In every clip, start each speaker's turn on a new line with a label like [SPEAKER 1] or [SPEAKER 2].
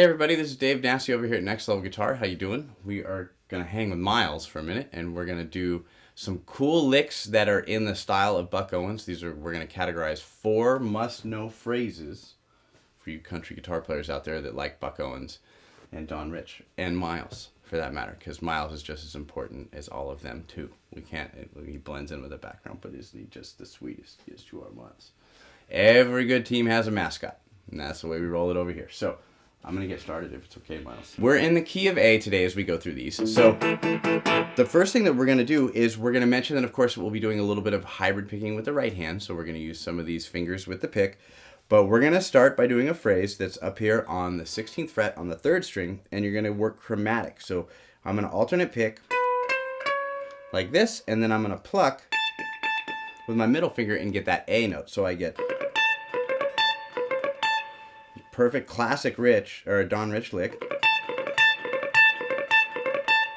[SPEAKER 1] Hey everybody, this is Dave Nassie over here at Next Level Guitar. How you doing? We are going to hang with Miles for a minute and we're going to do some cool licks that are in the style of Buck Owens. We're going to categorize 4 must-know phrases for you country guitar players out there that like Buck Owens and Don Rich and Miles for that matter, because Miles is just as important as all of them too. He blends in with the background, but is he just the sweetest? He is to our Miles. Every good team has a mascot, and that's the way we roll it over here. So I'm going to get started if it's okay, Miles. We're in the key of A today as we go through these. So the first thing that we're going to do is we're going to mention that, of course, we'll be doing a little bit of hybrid picking with the right hand. So we're going to use some of these fingers with the pick. But we're going to start by doing a phrase that's up here on the 16th fret on the 3rd string, and you're going to work chromatic. So I'm going to alternate pick like this, and then I'm going to pluck with my middle finger and get that A note. So I get perfect classic Rich, or Don Rich lick.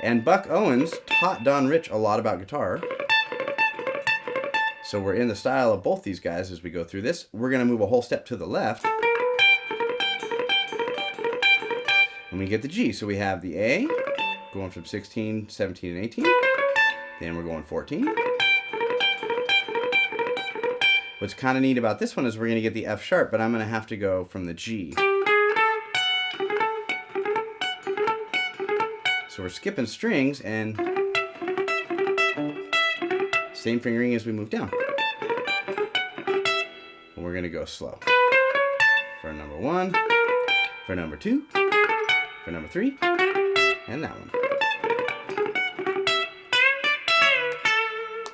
[SPEAKER 1] And Buck Owens taught Don Rich a lot about guitar. So we're in the style of both these guys as we go through this. We're going to move a whole step to the left. And we get the G. So we have the A, going from 16, 17, and 18. Then we're going 14. What's kind of neat about this one is we're going to get the F sharp, but I'm going to have to go from the G. So we're skipping strings and same fingering as we move down. And we're going to go slow. For number 1, for number 2, for number 3, and that one.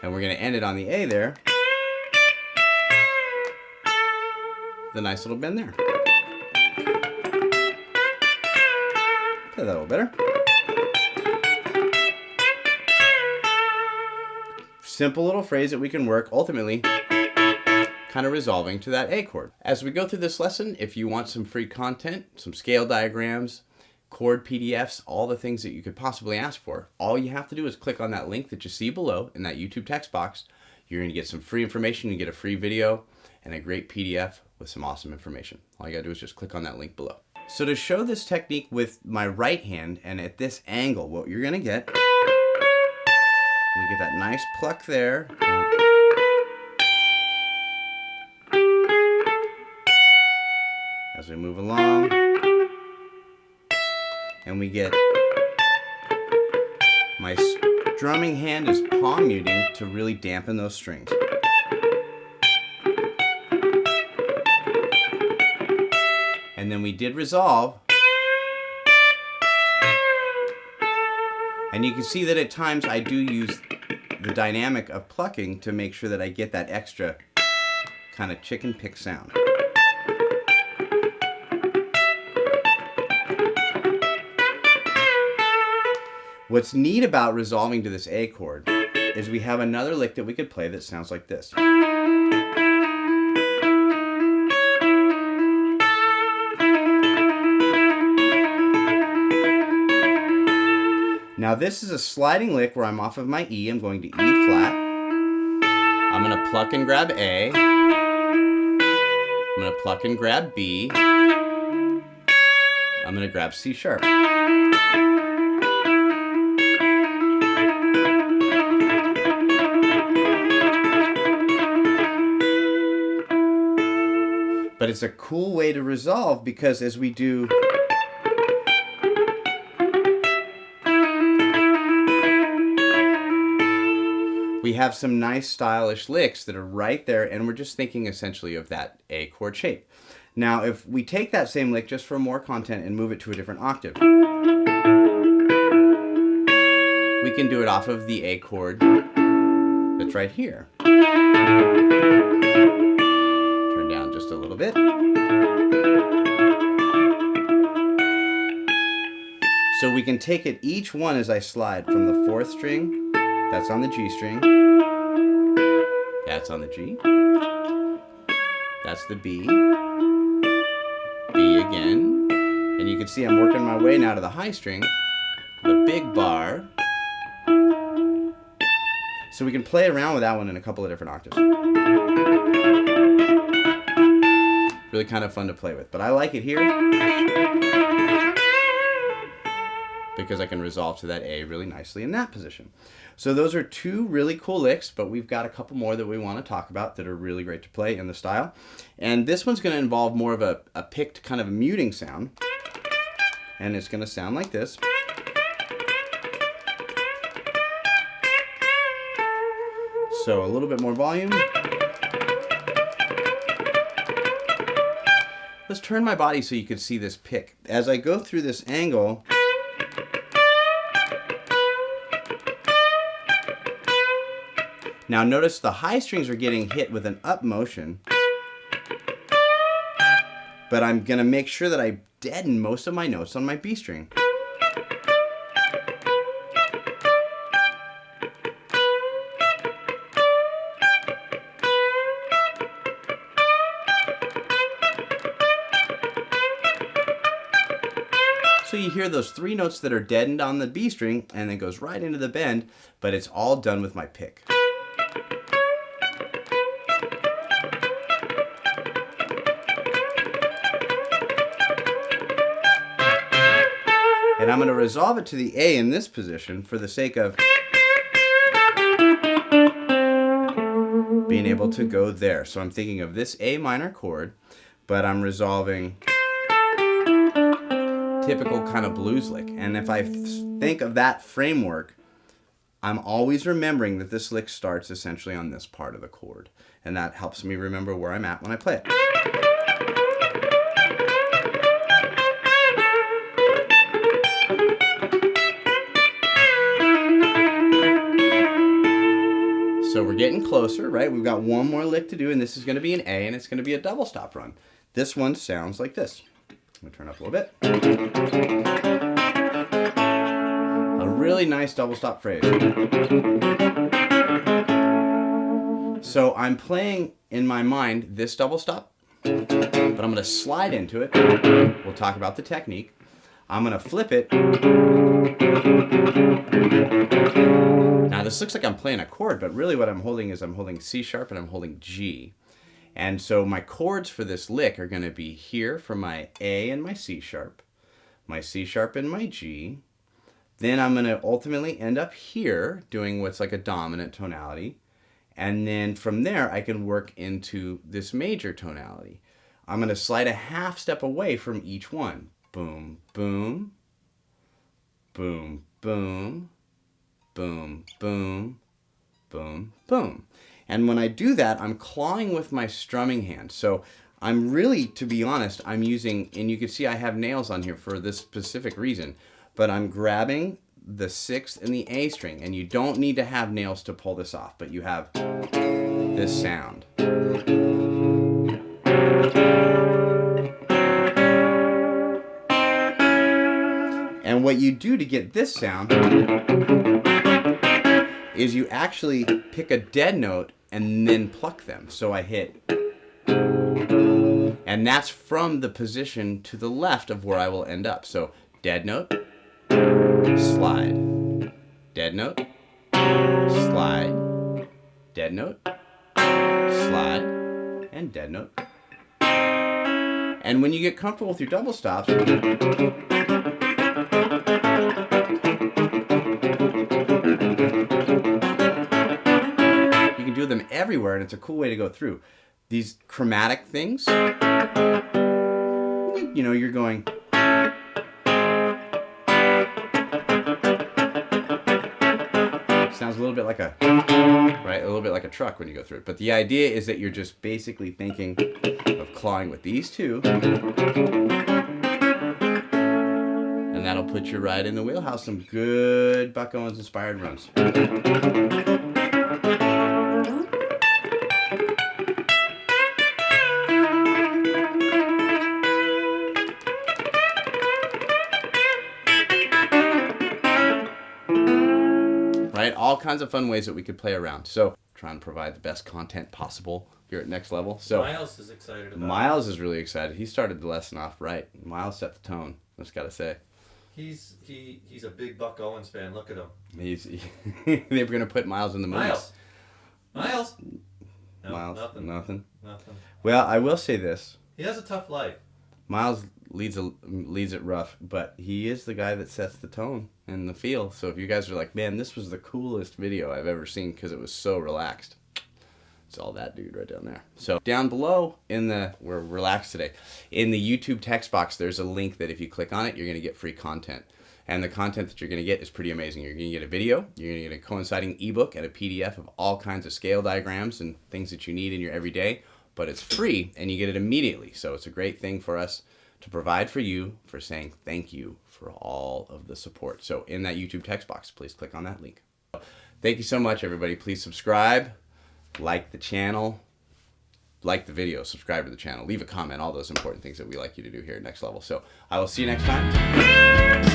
[SPEAKER 1] And we're going to end it on the A there. The nice little bend there. Play that a little better. Simple little phrase that we can work, ultimately kind of resolving to that A chord. As we go through this lesson, if you want some free content, some scale diagrams, chord PDFs, all the things that you could possibly ask for, all you have to do is click on that link that you see below in that YouTube text box. You're going to get some free information. You get a free video and a great PDF with some awesome information. All you gotta do is just click on that link below. So to show this technique with my right hand and at this angle, what you're gonna get, we get that nice pluck there. As we move along, and we get my strumming hand is palm muting to really dampen those strings. And then we did resolve. And you can see that at times I do use the dynamic of plucking to make sure that I get that extra kind of chicken pick sound. What's neat about resolving to this A chord is we have another lick that we could play that sounds like this. Now this is a sliding lick where I'm off of my E. I'm going to E flat. I'm going to pluck and grab A. I'm going to pluck and grab B. I'm going to grab C sharp. But it's a cool way to resolve because as we do we have some nice stylish licks that are right there, and we're just thinking essentially of that A chord shape. Now, if we take that same lick just for more content and move it to a different octave, we can do it off of the A chord that's right here. Turn down just a little bit. So we can take it each one as I slide from the 4th string. That's on the G string. That's on the G. That's the B. B again. And you can see I'm working my way now to the high string, the big bar. So we can play around with that one in a couple of different octaves. Really kind of fun to play with. But I like it here because I can resolve to that A really nicely in that position. So those are two really cool licks, but we've got a couple more that we want to talk about that are really great to play in the style. And this one's going to involve more of a picked kind of muting sound. And it's going to sound like this. So a little bit more volume. Let's turn my body so you can see this pick. As I go through this angle, now notice the high strings are getting hit with an up motion, but I'm going to make sure that I deaden most of my notes on my B string. So you hear those three notes that are deadened on the B string, and it goes right into the bend, but it's all done with my pick. And I'm going to resolve it to the A in this position for the sake of being able to go there. So I'm thinking of this A minor chord, but I'm resolving typical kind of blues lick. And if I think of that framework, I'm always remembering that this lick starts essentially on this part of the chord. And that helps me remember where I'm at when I play it. So we're getting closer, right? We've got one more lick to do, and this is going to be an A, and it's going to be a double stop run. This one sounds like this. I'm going to turn up a little bit. A really nice double stop phrase. So I'm playing in my mind this double stop, but I'm going to slide into it. We'll talk about the technique. I'm going to flip it. Now this looks like I'm playing a chord, but really what I'm holding is I'm holding C sharp and I'm holding G. And so my chords for this lick are going to be here for my A and my C sharp and my G. Then I'm going to ultimately end up here doing what's like a dominant tonality. And then from there I can work into this major tonality. I'm going to slide a half step away from each one. Boom, boom, boom, boom, boom, boom, boom, boom. And when I do that, I'm clawing with my strumming hand. So I'm really, to be honest, I'm using, and you can see I have nails on here for this specific reason, but I'm grabbing the sixth and the A string, and you don't need to have nails to pull this off, but you have this sound. And what you do to get this sound is you actually pick a dead note and then pluck them. So I hit, and that's from the position to the left of where I will end up. So dead note, slide, dead note, slide, dead note, slide, and dead note. And when you get comfortable with your double stops, do them everywhere, and it's a cool way to go through. These chromatic things, you know, you're going, sounds a little bit like a, right, a little bit like a truck when you go through it. But the idea is that you're just basically thinking of clawing with these two, and that'll put you right in the wheelhouse. Some good Buck Owens inspired runs. Right? All kinds of fun ways that we could play around. So, trying to provide the best content possible here at Next Level. So
[SPEAKER 2] Miles is excited about
[SPEAKER 1] Miles is really excited. He started the lesson off right. Miles set the tone. I just got to say.
[SPEAKER 2] He's a big Buck Owens fan. Look at him.
[SPEAKER 1] They were going to put Miles in the movie.
[SPEAKER 2] Miles. No,
[SPEAKER 1] Miles.
[SPEAKER 2] nothing.
[SPEAKER 1] Nothing.
[SPEAKER 2] Nothing.
[SPEAKER 1] Well, I will say this.
[SPEAKER 2] He has a tough life.
[SPEAKER 1] Miles leads it rough, but he is the guy that sets the tone and the feel. So if you guys are like, man, this was the coolest video I've ever seen because it was so relaxed, it's all that dude right down there. So down below we're relaxed today. In the YouTube text box, there's a link that if you click on it, you're going to get free content. And the content that you're going to get is pretty amazing. You're going to get a video, you're going to get a coinciding ebook and a PDF of all kinds of scale diagrams and things that you need in your everyday. But it's free and you get it immediately. So it's a great thing for us to provide for you for saying thank you for all of the support. So in that YouTube text box, please click on that link. Thank you so much, everybody. Please subscribe, like the channel, like the video, subscribe to the channel, leave a comment, all those important things that we like you to do here at Next Level. So I will see you next time.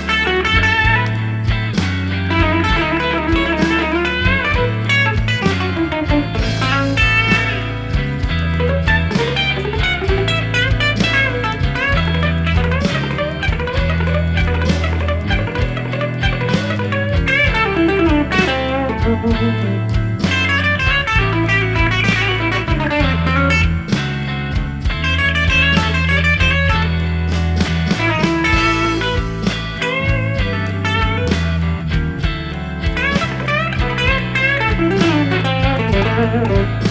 [SPEAKER 3] Thank you.